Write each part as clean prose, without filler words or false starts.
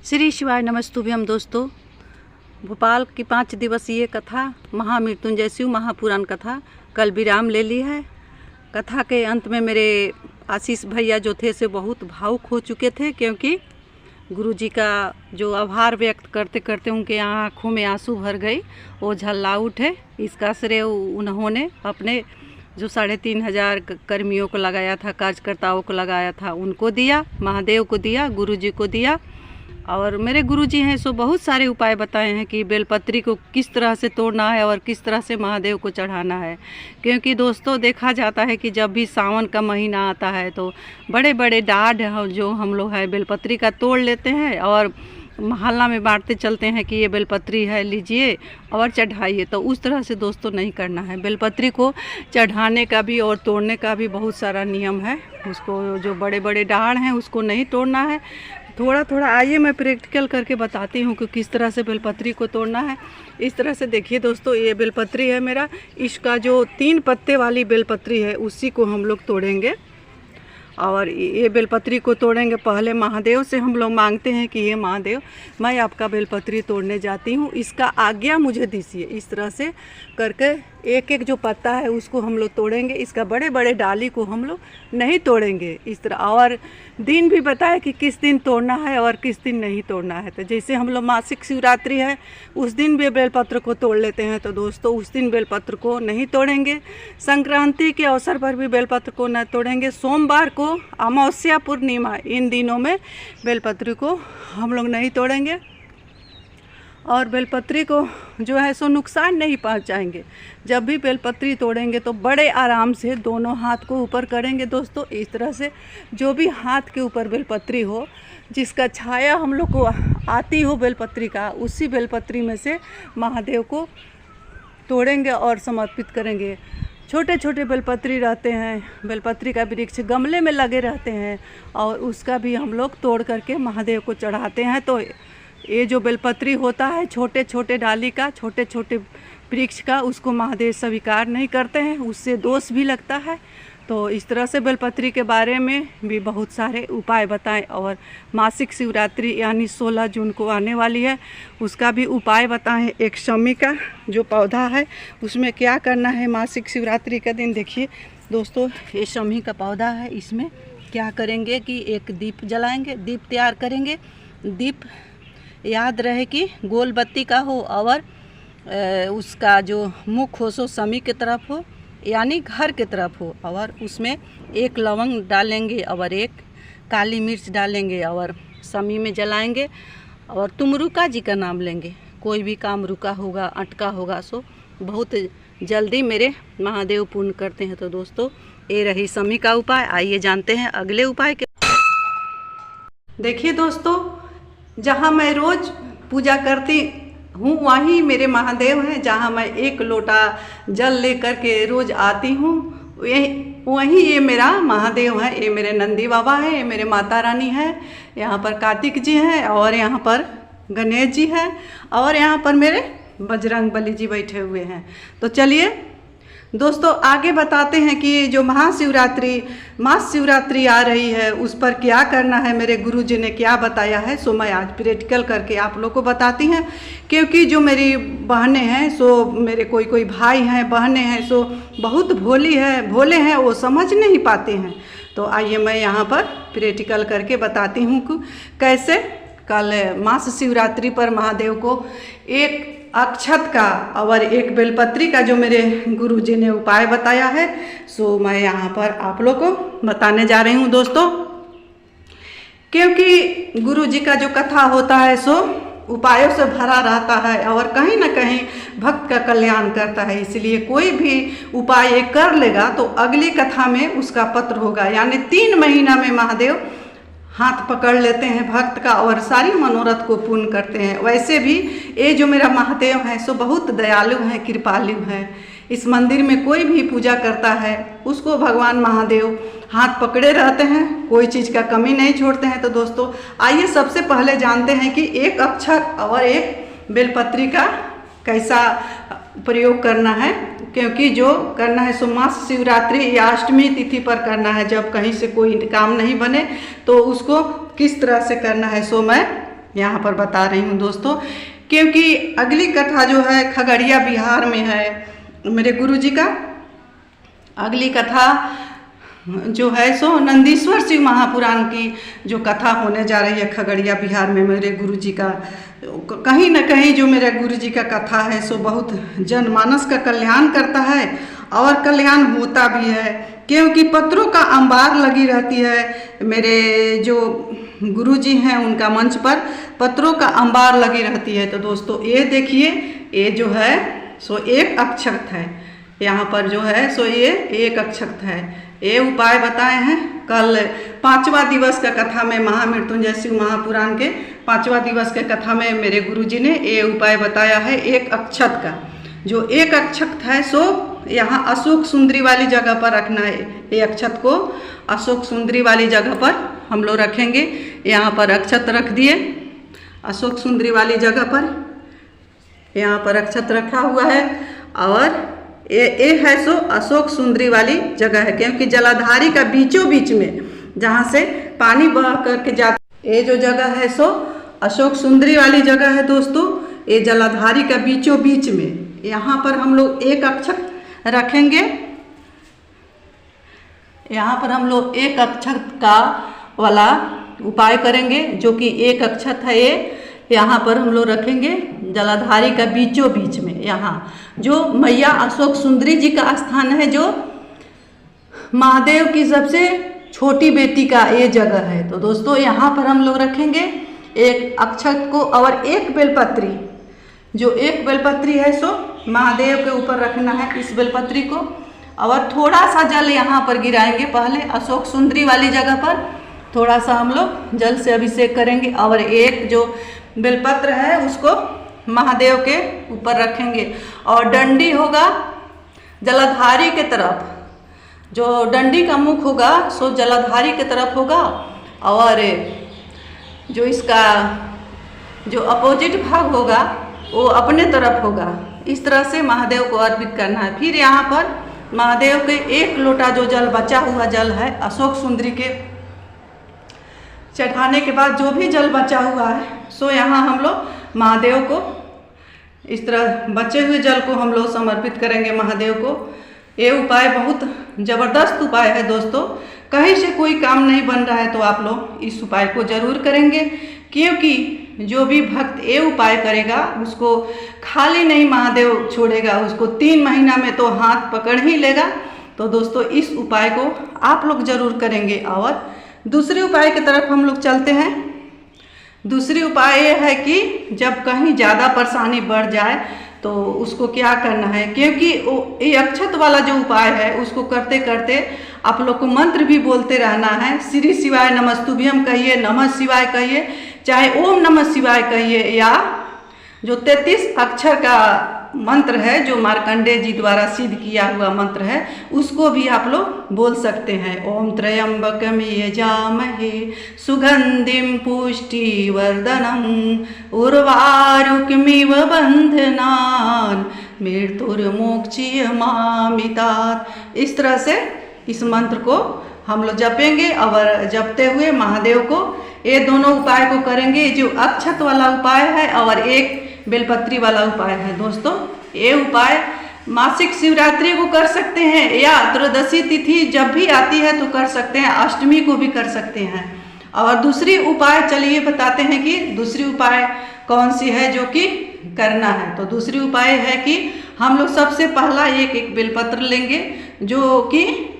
श्री शिवाय नमस्तुभ्यम। दोस्तों, भोपाल की 5 दिवसीय कथा महामृत्युंजय शिव महापुराण कथा कल विराम ले ली है। कथा के अंत में मेरे आशीष भैया जो थे से बहुत भावुक हो चुके थे, क्योंकि गुरुजी का जो आभार व्यक्त करते करते उनके आँखों में आंसू भर गई, वो झल्ला उठे। इसका श्रेय उन्होंने अपने जो 3500 कर्मियों को लगाया था, कार्यकर्ताओं को लगाया था, उनको दिया, महादेव को दिया, गुरुजी को दिया। और मेरे गुरुजी हैं सो बहुत सारे उपाय बताए हैं कि बेलपत्री को किस तरह से तोड़ना है और किस तरह से महादेव को चढ़ाना है। क्योंकि दोस्तों, देखा जाता है कि जब भी सावन का महीना आता है तो बड़े बड़े डाढ़ जो हम लोग है बेलपत्री का तोड़ लेते हैं और मोहल्ला में बांटते चलते हैं कि ये बेलपत्री है, लीजिए और चढ़ाइए। तो उस तरह से दोस्तों नहीं करना है। बेलपत्री को चढ़ाने का भी और तोड़ने का भी बहुत सारा नियम है। उसको जो बड़े बड़े डाढ़ हैं उसको नहीं तोड़ना है। थोड़ा थोड़ा आइए मैं प्रैक्टिकल करके बताती हूँ कि किस तरह से बेलपत्री को तोड़ना है। इस तरह से देखिए दोस्तों, ये बेलपत्री है मेरा। इसका जो 3 पत्ते वाली बेलपत्री है उसी को हम लोग तोड़ेंगे। और ये बेलपत्री को तोड़ेंगे। पहले महादेव से हम लोग मांगते हैं कि ये महादेव, मैं आपका बेलपत्री तोड़ने जाती हूँ, इसका आज्ञा मुझे दीजिए। इस तरह से करके एक एक जो पत्ता है उसको हम लोग तोड़ेंगे। इसका बड़े बड़े डाली को हम लोग नहीं तोड़ेंगे इस तरह। और दिन भी बताए कि किस दिन तोड़ना है और किस दिन नहीं तोड़ना है। तो जैसे हम लोग मासिक शिवरात्रि है उस दिन भी बेलपत्र को तोड़ लेते हैं, तो दोस्तों उस दिन बेलपत्र को नहीं तोड़ेंगे। संक्रांति के अवसर पर भी बेलपत्र को न तोड़ेंगे। सोमवार को, अमावस्या, पूर्णिमा, इन दिनों में बेलपत्री को हम लोग नहीं तोड़ेंगे। और बेलपत्री को जो है सो नुकसान नहीं पहुंचाएंगे। जब भी बेलपत्री तोड़ेंगे तो बड़े आराम से दोनों हाथ को ऊपर करेंगे दोस्तों। इस तरह से जो भी हाथ के ऊपर बेलपत्री हो, जिसका छाया हम लोग को आती हो बेलपत्री का, उसी बेलपत्री में से महादेव को तोड़ेंगे और समर्पित करेंगे। छोटे छोटे बेलपत्री रहते हैं, बेलपत्री का वृक्ष गमले में लगे रहते हैं और उसका भी हम लोग तोड़ करके महादेव को चढ़ाते हैं। तो ये जो बेलपत्री होता है छोटे छोटे डाली का, छोटे छोटे वृक्ष का, उसको महादेव स्वीकार नहीं करते हैं, उससे दोष भी लगता है। तो इस तरह से बेलपत्री के बारे में भी बहुत सारे उपाय बताएं। और मासिक शिवरात्रि यानी 16 जून को आने वाली है, उसका भी उपाय बताएं। एक शमी का जो पौधा है उसमें क्या करना है मासिक शिवरात्रि का दिन। देखिए दोस्तों, ये शमी का पौधा है, इसमें क्या करेंगे कि एक दीप जलाएंगे, दीप तैयार करेंगे। दीप याद रहे कि गोल बत्ती का हो और उसका जो मुख हो सो शमी की तरफ हो, यानी घर की तरफ हो। और उसमें एक लवंग डालेंगे और एक काली मिर्च डालेंगे और शमी में जलाएंगे। और तुमरुका जी का नाम लेंगे। कोई भी काम रुका होगा, अटका होगा, सो बहुत जल्दी मेरे महादेव पूर्ण करते हैं। तो दोस्तों, ये रही शमी का उपाय। आइए जानते हैं अगले उपाय के। देखिए दोस्तों, जहाँ मैं रोज़ पूजा करती हूँ वहीं मेरे महादेव हैं। जहाँ मैं 1 लोटा जल लेकर के रोज़ आती हूँ वहीं ये मेरा महादेव है। ये मेरे नंदी बाबा हैं, ये मेरे माता रानी हैं, यहाँ पर कार्तिक जी हैं और यहाँ पर गणेश जी हैं और यहाँ पर मेरे बजरंग बली जी बैठे हुए हैं। तो चलिए दोस्तों आगे बताते हैं कि जो महाशिवरात्रि आ रही है उस पर क्या करना है, मेरे गुरुजी ने क्या बताया है। सो मैं आज प्रैक्टिकल करके आप लोग को बताती हैं। क्योंकि जो मेरी बहनें हैं, सो मेरे कोई भाई हैं, बहनें हैं, सो बहुत भोले हैं, वो समझ नहीं पाते हैं। तो आइए मैं यहाँ पर प्रैक्टिकल करके बताती हूँ कि कैसे कल महाशिवरात्रि पर महादेव को एक अक्षत का और एक बेलपत्री का जो मेरे गुरुजी ने उपाय बताया है, सो मैं यहाँ पर आप लोग को बताने जा रही हूँ दोस्तों। क्योंकि गुरुजी का जो कथा होता है सो उपायों से भरा रहता है और कहीं ना कहीं भक्त का कल्याण करता है। इसलिए कोई भी उपाय कर लेगा तो अगली कथा में उसका पत्र होगा। यानी 3 महीना में महादेव हाथ पकड़ लेते हैं भक्त का और सारी मनोरथ को पूर्ण करते हैं। वैसे भी ये जो मेरा महादेव है सो बहुत दयालु हैं, कृपालु हैं। इस मंदिर में कोई भी पूजा करता है उसको भगवान महादेव हाथ पकड़े रहते हैं, कोई चीज़ का कमी नहीं छोड़ते हैं। तो दोस्तों आइए सबसे पहले जानते हैं कि एक अक्षत और एक बेलपत्री का कैसा प्रयोग करना है। क्योंकि जो करना है सो महाशिवरात्रि या अष्टमी तिथि पर करना है। जब कहीं से कोई काम नहीं बने तो उसको किस तरह से करना है सो मैं यहाँ पर बता रही हूँ दोस्तों, क्योंकि अगली कथा जो है खगड़िया बिहार में है मेरे गुरुजी का। अगली कथा जो है सो नंदीश्वर शिव महापुराण की जो कथा होने जा रही है खगड़िया बिहार में मेरे गुरुजी का। कहीं न कहीं जो मेरे गुरुजी का कथा है सो बहुत जनमानस का कल्याण करता है और कल्याण होता भी है, क्योंकि पत्रों का अंबार लगी रहती है। मेरे जो गुरुजी हैं उनका मंच पर पत्रों का अंबार लगी रहती है। तो दोस्तों ये देखिए, ये जो है सो एक अक्षत है, यहाँ पर जो है सो ये एक अक्षत है। ये उपाय बताए हैं कल 5वां दिवस का कथा में, महामृत्युंजय शिव महापुराण के 5वां दिवस के कथा में मेरे गुरुजी ने ये उपाय बताया है एक अक्षत का। जो एक अक्षत है सो यहाँ अशोक सुंदरी वाली जगह पर रखना है। ये अक्षत को अशोक सुंदरी वाली जगह पर हम लोग रखेंगे। यहाँ पर अक्षत रख दिए अशोक सुंदरी वाली जगह पर, यहाँ पर अक्षत रखा हुआ है। और ये है सो अशोक सुंदरी वाली जगह है, क्योंकि जलाधारी का बीचों बीच में जहाँ से पानी बह करके जाता, ये जो जगह है सो अशोक सुंदरी वाली जगह है दोस्तों। ये जलाधारी का बीचों बीच में यहाँ पर हम लोग एक अक्षत रखेंगे। यहाँ पर हम लोग एक अक्षत का वाला उपाय करेंगे, जो कि एक अक्षत है ये यहाँ पर हम लोग रखेंगे जलाधारी का बीचों बीच में। यहाँ जो मैया अशोक सुंदरी जी का स्थान है, जो महादेव की सबसे छोटी बेटी का ये जगह है। तो दोस्तों यहाँ पर हम लोग रखेंगे एक अक्षत को और एक बेलपत्री, जो एक बेलपत्री है सो महादेव के ऊपर रखना है इस बेलपत्री को। और थोड़ा सा जल यहाँ पर गिराएंगे, पहले अशोक सुंदरी वाली जगह पर थोड़ा सा हम लोग जल से अभिषेक करेंगे। और एक जो बेलपत्र है उसको महादेव के ऊपर रखेंगे। और डंडी होगा जलाधारी के तरफ, जो डंडी का मुख होगा सो जलाधारी के तरफ होगा, और जो इसका जो अपोजिट भाग होगा वो अपने तरफ होगा। इस तरह से महादेव को अर्पित करना है। फिर यहाँ पर महादेव के एक लोटा जो जल बचा हुआ जल है अशोक सुंदरी के चढ़ाने के बाद जो भी जल बचा हुआ है सो यहाँ हम लोग महादेव को इस तरह बचे हुए जल को हम लोग समर्पित करेंगे महादेव को। ये उपाय बहुत ज़बरदस्त उपाय है दोस्तों। कहीं से कोई काम नहीं बन रहा है तो आप लोग इस उपाय को ज़रूर करेंगे, क्योंकि जो भी भक्त ये उपाय करेगा उसको खाली नहीं महादेव छोड़ेगा, उसको 3 महीना में तो हाथ पकड़ ही लेगा। तो दोस्तों इस उपाय को आप लोग ज़रूर करेंगे। और दूसरे उपाय की तरफ हम लोग चलते हैं। दूसरी उपाय ये है कि जब कहीं ज़्यादा परेशानी बढ़ जाए तो उसको क्या करना है, क्योंकि ये अक्षत वाला जो उपाय है उसको करते करते आप लोग को मंत्र भी बोलते रहना है। श्री शिवाय नमस्तुभ्यम कहिए, नमः शिवाय कहिए, चाहे ओम नमः शिवाय कहिए, या जो 33 अक्षर का मंत्र है जो मार्कंडेय जी द्वारा सिद्ध किया हुआ मंत्र है उसको भी आप लोग बोल सकते हैं। ओम त्र्यंबकम यजामहे सुगंधिम पुष्टिवर्धनम उर्वारुकमिव बंधनान् मृत्युर्मोक्षीयमामितात्। इस तरह से इस मंत्र को हम लोग जपेंगे और जपते हुए महादेव को ये दोनों उपाय को करेंगे, जो अक्षत वाला उपाय है और एक बेलपत्री वाला उपाय है। दोस्तों ये उपाय मासिक शिवरात्रि को कर सकते हैं, या त्रयोदशी तिथि जब भी आती है तो कर सकते हैं, अष्टमी को भी कर सकते हैं। और दूसरी उपाय चलिए बताते हैं कि दूसरी उपाय कौन सी है जो कि करना है। तो दूसरी उपाय है कि हम लोग सबसे पहला एक बेलपत्र लेंगे, जो कि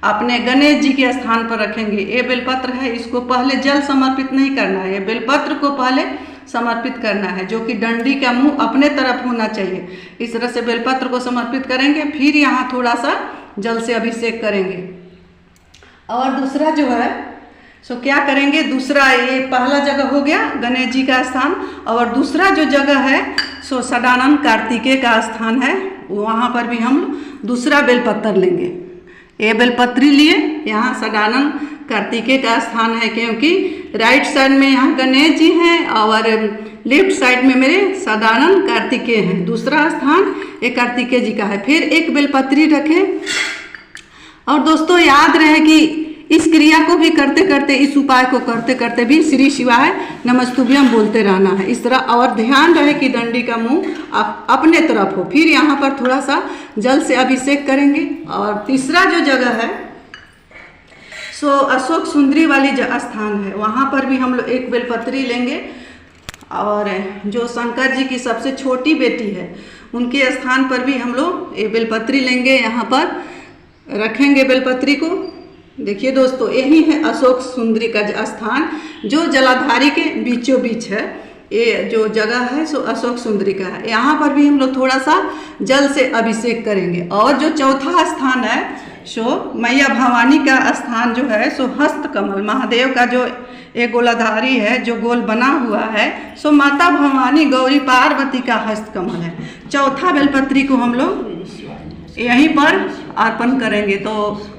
अपने गणेश जी के स्थान पर रखेंगे। ये बेलपत्र है, इसको पहले जल समर्पित नहीं करना है, ये बेलपत्र को पहले समर्पित करना है, जो कि डंडी का मुंह अपने तरफ होना चाहिए। इस तरह से बेलपत्र को समर्पित करेंगे, फिर यहाँ थोड़ा सा जल से अभिषेक करेंगे। और दूसरा जो है सो क्या करेंगे, दूसरा ये पहला जगह हो गया गणेश जी का स्थान, और दूसरा जो जगह है सो सदानंद कार्तिकेय का स्थान है, वहाँ पर भी हम दूसरा बेलपत्र लेंगे। ये बेलपत्री लिए यहाँ सदानंद कार्तिकेय का स्थान है, क्योंकि राइट साइड में यहाँ गणेश जी हैं और लेफ्ट साइड में मेरे सदानंद कार्तिकेय हैं। दूसरा स्थान एक कार्तिकेय जी का है। फिर एक बेलपत्री रखें। और दोस्तों याद रहे कि इस क्रिया को भी करते करते, इस उपाय को करते करते भी श्री शिवाय नमस्तुभ्यम बोलते रहना है इस तरह। और ध्यान रहे कि डंडी का मुंह अपने तरफ हो। फिर यहाँ पर थोड़ा सा जल से अभिषेक करेंगे। और तीसरा जो जगह है सो अशोक सुंदरी वाली स्थान है, वहाँ पर भी हम लोग एक बेलपत्री लेंगे। और जो शंकर जी की सबसे छोटी बेटी है उनके स्थान पर भी हम लोग एक बेलपत्री लेंगे, यहाँ पर रखेंगे बेलपत्री को। देखिए दोस्तों, यही है अशोक सुंदरी का स्थान जो जलाधारी के बीचों बीच है। ये जो जगह है सो अशोक सुंदरी का है। यहाँ पर भी हम लोग थोड़ा सा जल से अभिषेक करेंगे। और जो चौथा स्थान है सो मैया भवानी का स्थान जो है सो हस्त कमल, महादेव का जो एक गोलाधारी है जो गोल बना हुआ है सो माता भवानी गौरी पार्वती का हस्त कमल है। चौथा बेलपत्री को हम लोग यहीं पर अर्पण करेंगे। तो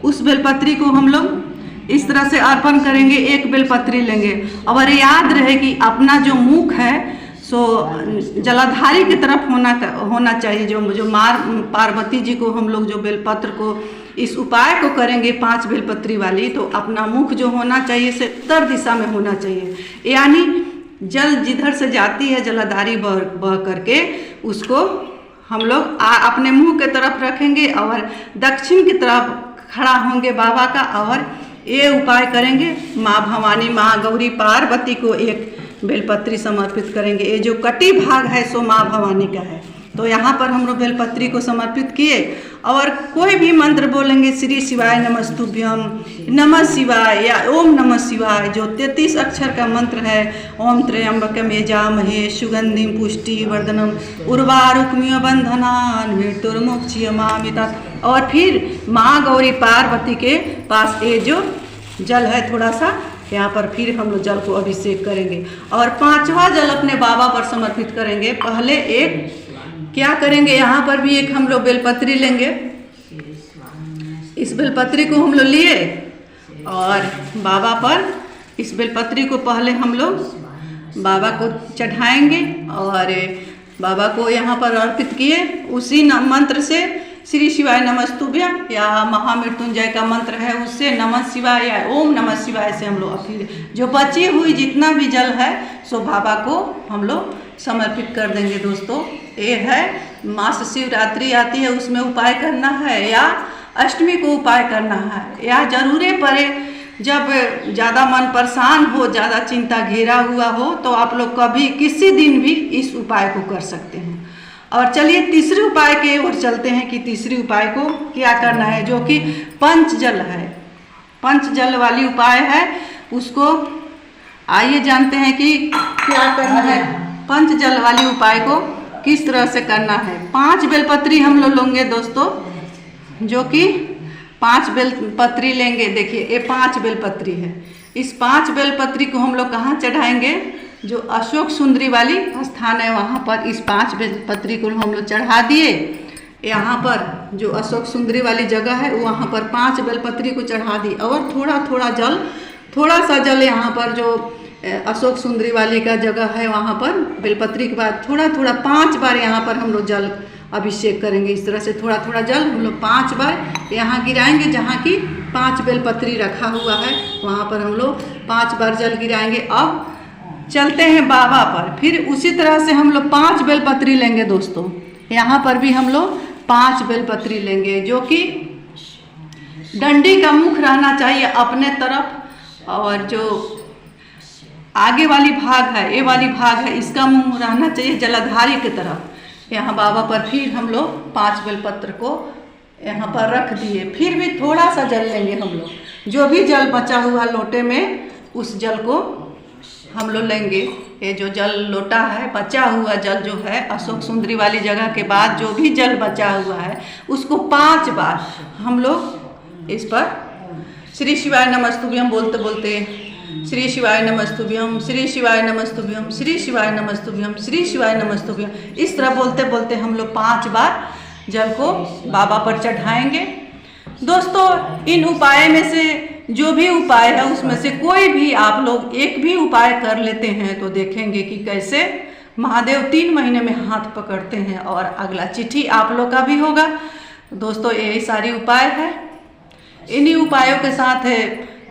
उस बेलपत्री को हम लोग इस तरह से अर्पण करेंगे, एक बेलपत्री लेंगे। और याद रहे कि अपना जो मुख है सो जलाधारी की तरफ होना चाहिए। जो पार्वती जी को हम लोग जो बेलपत्र को इस उपाय को करेंगे 5 बेलपत्री वाली, तो अपना मुख जो होना चाहिए से उत्तर दिशा में होना चाहिए। यानी जल जिधर से जाती है जलाधारी बह करके उसको हम लोग अपने मुंह के तरफ रखेंगे और दक्षिण की तरफ खड़ा होंगे बाबा का। और ये उपाय करेंगे, माँ भवानी माँ गौरी पार्वती को एक बेलपत्री समर्पित करेंगे। ये जो कटी भाग है सो माँ भवानी का है। तो यहाँ पर हम लोग बेलपत्री को समर्पित किए और कोई भी मंत्र बोलेंगे, श्री शिवाय नमस्तुभ्यम, नमः शिवाय या ओम नमः शिवाय, जो 33 अक्षर का मंत्र है। ओम त्र्यंबकम यजामहे सुगंधिम पुष्टि वर्धनम उर्वारुकमिव बंधनान मृत्युर्मुक्षयमामृतम्। और फिर माँ गौरी पार्वती के पास ये जो जल है थोड़ा सा यहाँ पर फिर हम लोग जल को अभिषेक करेंगे। और 5वां जल अपने बाबा पर समर्पित करेंगे। पहले एक क्या करेंगे, यहाँ पर भी एक हम लोग बेलपत्री लेंगे। इस बेलपत्री को हम लोग लिए और बाबा पर इस बेलपत्री को पहले हम लोग बाबा को चढ़ाएंगे और बाबा को यहाँ पर अर्पित किए। उसी मंत्र से श्री शिवाय नमस्तुभ्यम या महामृत्युंजय का मंत्र है उससे नमः शिवाय या ओम नमः शिवाय से हम लोग फिर जो बची हुई जितना भी जल है सो बाबा को हम लोग समर्पित कर देंगे। दोस्तों, ये है मास शिवरात्रि आती है उसमें उपाय करना है या अष्टमी को उपाय करना है या जरूरे पड़े जब ज़्यादा मन परेशान हो, ज़्यादा चिंता घेरा हुआ हो तो आप लोग कभी किसी दिन भी इस उपाय को कर सकते हैं। और चलिए तीसरे उपाय के ओर चलते हैं कि तीसरी उपाय को क्या करना है, जो कि पंचजल है। पंचजल वाली उपाय है, उसको आइए जानते हैं कि क्या करना है। पंचजल वाली उपाय को किस तरह से करना है। 5 बेलपत्री हम लोग लेंगे दोस्तों, जो कि 5 बेलपत्री लेंगे। देखिए ये 5 बेलपत्री है। इस 5 बेलपत्री को हम लोग कहाँ चढ़ाएंगे, जो अशोक सुंदरी वाली स्थान है वहाँ पर इस 5 बेलपत्री को हम लोग चढ़ा दिए। यहाँ पर जो अशोक सुंदरी वाली जगह है वहाँ पर 5 बेलपत्री को चढ़ा दी और थोड़ा सा जल यहाँ पर जो अशोक सुंदरी वाली का जगह है वहाँ पर बेलपत्री के बाद थोड़ा 5 बार यहाँ पर हम लोग जल अभिषेक करेंगे। इस तरह से थोड़ा जल हम लोग 5 बार यहाँ गिराएंगे। जहाँ की 5 बेलपत्री रखा हुआ है वहाँ पर हम लोग 5 बार जल गिराएंगे। अब चलते हैं बाबा पर। फिर उसी तरह से हम लोग 5 बेलपत्री लेंगे दोस्तों। यहाँ पर भी हम लोग 5 बेलपत्री लेंगे, जो कि डंडी का मुख रहना चाहिए अपने तरफ और जो आगे वाली भाग है, ये वाली भाग है, इसका मुंह रहना चाहिए जलाधारी की तरफ। यहाँ बाबा पर फिर हम लोग 5 बेलपत्र को यहाँ पर रख दिए। फिर भी थोड़ा सा जल लेंगे हम लोग। जो भी जल बचा हुआ लोटे में उस जल को हम लोग लेंगे। ये जो जल लोटा है, बचा हुआ जल जो है अशोक सुंदरी वाली जगह के बाद जो भी जल बचा हुआ है उसको 5 बार हम लोग इस पर श्री शिवाय नमस्तुभ्यम बोलते बोलते श्री शिवाय नमस्तुभ्यम, श्री शिवाय नमस्तुभ्यम, श्री शिवाय नमस्तुभ्यम, श्री शिवाय नमस्तुभ्यम, इस तरह बोलते बोलते हम लोग 5 बार जल को बाबा पर चढ़ाएंगे। दोस्तों, इन उपाय में से जो भी उपाय है उसमें से कोई भी आप लोग एक भी उपाय कर लेते हैं तो देखेंगे कि कैसे महादेव 3 महीने में हाथ पकड़ते हैं और अगला चिट्ठी आप लोग का भी होगा। दोस्तों, यही सारी उपाय है। इन्हीं उपायों के साथ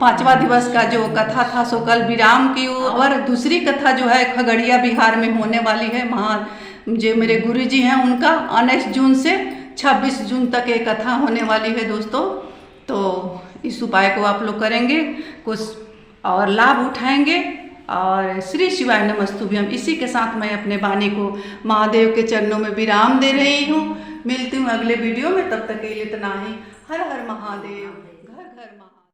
5वां दिवस का जो कथा था सो कल विराम की और दूसरी कथा जो है खगड़िया बिहार में होने वाली है। जो मेरे गुरुजी हैं उनका 19 जून से 26 जून तक ये कथा होने वाली है दोस्तों। तो इस उपाय को आप लोग करेंगे, कुछ और लाभ उठाएंगे। और श्री शिवाय नमस्तुभ्यम। इसी के साथ मैं अपने वाणी को महादेव के चरणों में विराम दे रही हूँ। मिलती हूँ अगले वीडियो में, तब तक के लिए इतना ही। हर हर महादेव।